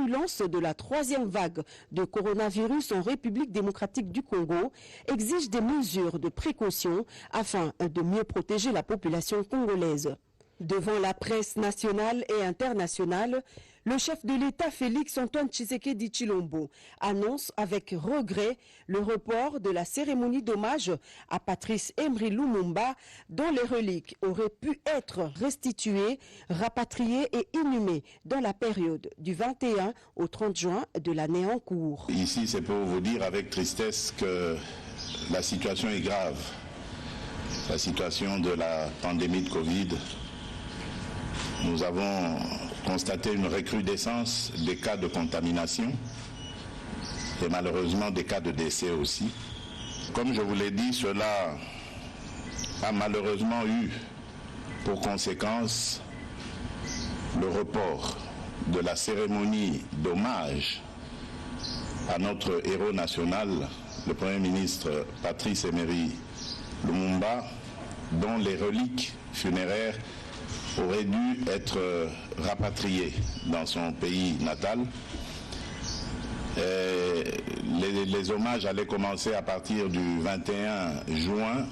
virulence de la troisième vague de coronavirus en République démocratique du Congo exige des mesures de précaution afin de mieux protéger la population congolaise. Devant la presse nationale et internationale, le chef de l'État Félix-Antoine Tshisekedi Tshilombo annonce avec regret le report de la cérémonie d'hommage à Patrice Emery Lumumba dont les reliques auraient pu être restituées, rapatriées et inhumées dans la période du 21 au 30 juin de l'année en cours. Ici, c'est pour vous dire avec tristesse que la situation est grave. La situation de la pandémie de Covid. Nous avons constaté une recrudescence des cas de contamination et malheureusement des cas de décès aussi. Comme je vous l'ai dit, cela a malheureusement eu pour conséquence le report de la cérémonie d'hommage à notre héros national, le Premier ministre Patrice Emery Lumumba, dont les reliques funéraires aurait dû être rapatrié dans son pays natal. Les hommages allaient commencer à partir du 21 juin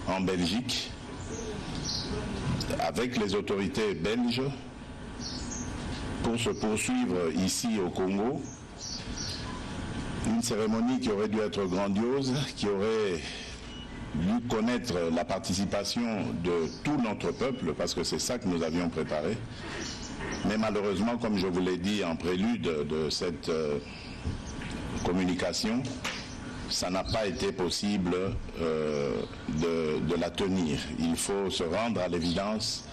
en Belgique avec les autorités belges pour se poursuivre ici au Congo. Une cérémonie qui aurait dû être grandiose, qui aurait dû connaître la participation de tout notre peuple, parce que c'est ça que nous avions préparé. Mais malheureusement, comme je vous l'ai dit en prélude de cette communication, ça n'a pas été possible de la tenir. Il faut se rendre à l'évidence,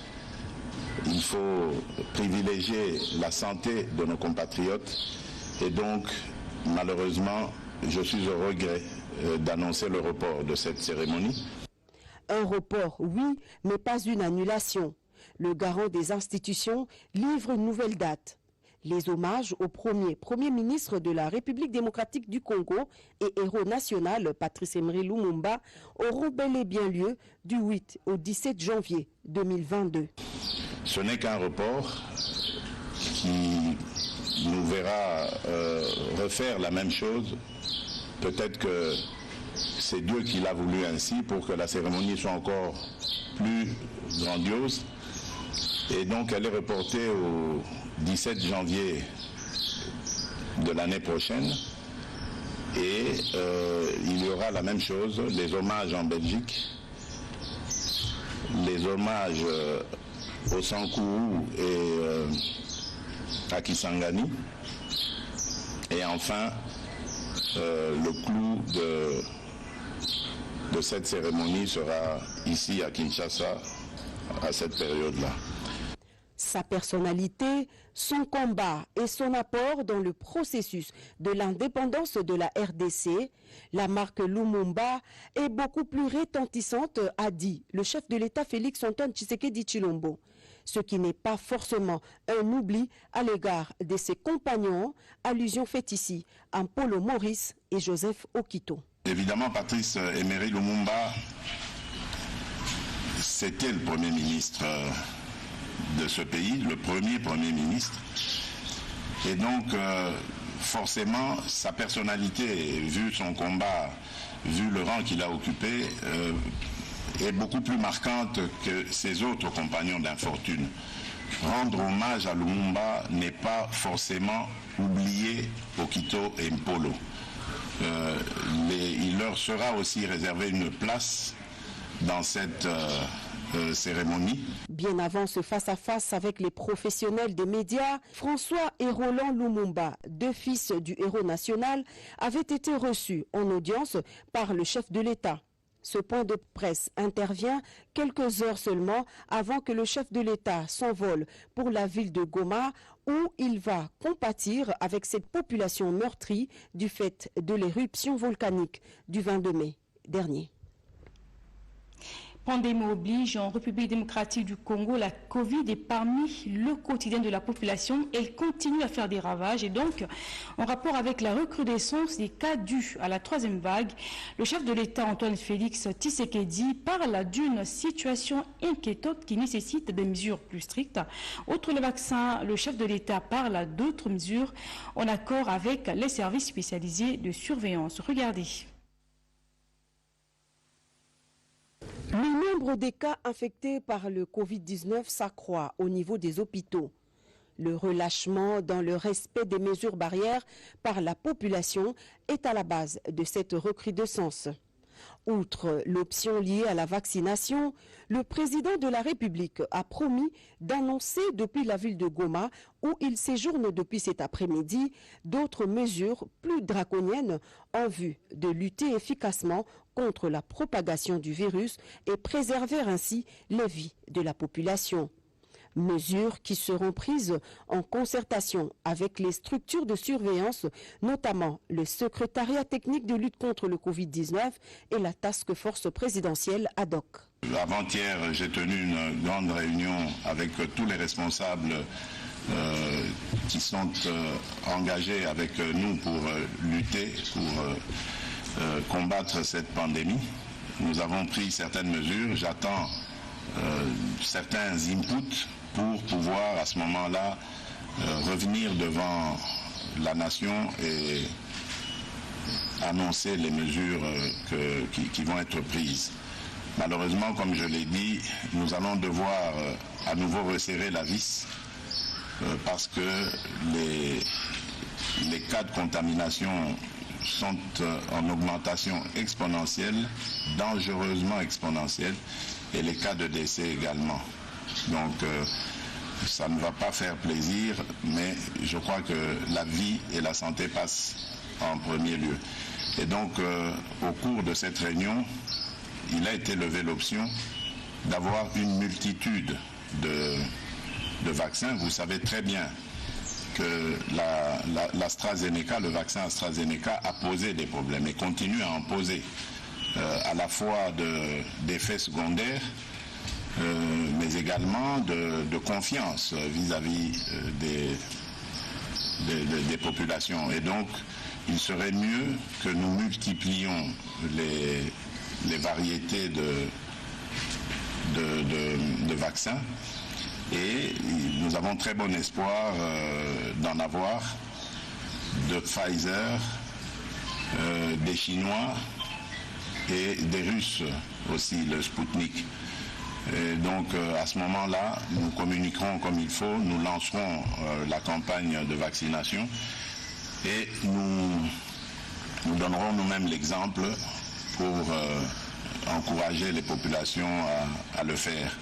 il faut privilégier la santé de nos compatriotes, et donc, malheureusement, je suis au regret d'annoncer le report de cette cérémonie. Un report, oui, mais pas une annulation. Le garant des institutions livre une nouvelle date. Les hommages au Premier ministre de la République démocratique du Congo et héros national Patrice Emery Lumumba auront bel et bien lieu du 8 au 17 janvier 2022. Ce n'est qu'un report qui nous verra refaire la même chose. Peut-être que c'est Dieu qui l'a voulu ainsi pour que la cérémonie soit encore plus grandiose. Et donc elle est reportée au 17 janvier de l'année prochaine. Et il y aura la même chose, les hommages en Belgique, les hommages au Sankourou et à Kisangani. Et enfin, le clou de cette cérémonie sera ici à Kinshasa à cette période-là. Sa personnalité, son combat et son apport dans le processus de l'indépendance de la RDC, la marque Lumumba est beaucoup plus retentissante, a dit le chef de l'État Félix-Antoine Tshisekedi Tshilombo. Ce qui n'est pas forcément un oubli à l'égard de ses compagnons, allusion faite ici à Paulo Maurice et Joseph Okito. Évidemment, Patrice Emery Lumumba, c'était le Premier ministre de ce pays, le Premier ministre. Et donc, forcément, sa personnalité, vu son combat, vu le rang qu'il a occupé, est beaucoup plus marquante que ses autres compagnons d'infortune. Rendre hommage à Lumumba n'est pas forcément oublier Okito et Mpolo. Il leur sera aussi réservé une place dans cette cérémonie. Bien avant ce face-à-face avec les professionnels des médias, François et Roland Lumumba, deux fils du héros national, avaient été reçus en audience par le chef de l'État. Ce point de presse intervient quelques heures seulement avant que le chef de l'État s'envole pour la ville de Goma, où il va compatir avec cette population meurtrie du fait de l'éruption volcanique du 22 mai dernier. Pandémie oblige, en République démocratique du Congo, la Covid est parmi le quotidien de la population. Elle continue à faire des ravages et donc, en rapport avec la recrudescence des cas dus à la troisième vague, le chef de l'État, Antoine Félix Tshisekedi, parle d'une situation inquiétante qui nécessite des mesures plus strictes. Outre le vaccin, le chef de l'État parle d'autres mesures en accord avec les services spécialisés de surveillance. Regardez. Le nombre des cas infectés par le Covid-19 s'accroît au niveau des hôpitaux. Le relâchement dans le respect des mesures barrières par la population est à la base de cette recrudescence. Outre l'option liée à la vaccination, le président de la République a promis d'annoncer depuis la ville de Goma, où il séjourne depuis cet après-midi, d'autres mesures plus draconiennes en vue de lutter efficacement contre la propagation du virus et préserver ainsi les vies de la population. Mesures qui seront prises en concertation avec les structures de surveillance, notamment le secrétariat technique de lutte contre le Covid-19 et la task force présidentielle ad hoc. Avant-hier, j'ai tenu une grande réunion avec tous les responsables qui sont engagés avec nous pour lutter, pour combattre cette pandémie. Nous avons pris certaines mesures. J'attends certains inputs pour pouvoir à ce moment-là revenir devant la nation et annoncer les mesures qui vont être prises. Malheureusement, comme je l'ai dit, nous allons devoir à nouveau resserrer la vis parce que les cas de contamination sont en augmentation exponentielle, dangereusement exponentielle, et les cas de décès également. Donc, ça ne va pas faire plaisir, mais je crois que la vie et la santé passent en premier lieu. Et donc, au cours de cette réunion, il a été levé l'option d'avoir une multitude de vaccins. Vous savez très bien que l'AstraZeneca, le vaccin AstraZeneca a posé des problèmes et continue à en poser, à la fois d'effets secondaires, mais également de confiance vis-à-vis des populations. Et donc, il serait mieux que nous multiplions les variétés de vaccins. Et nous avons très bon espoir d'en avoir de Pfizer, des Chinois et des Russes aussi, le Sputnik. Et donc à ce moment-là, nous communiquerons comme il faut, nous lancerons la campagne de vaccination et nous donnerons nous-mêmes l'exemple pour encourager les populations à le faire.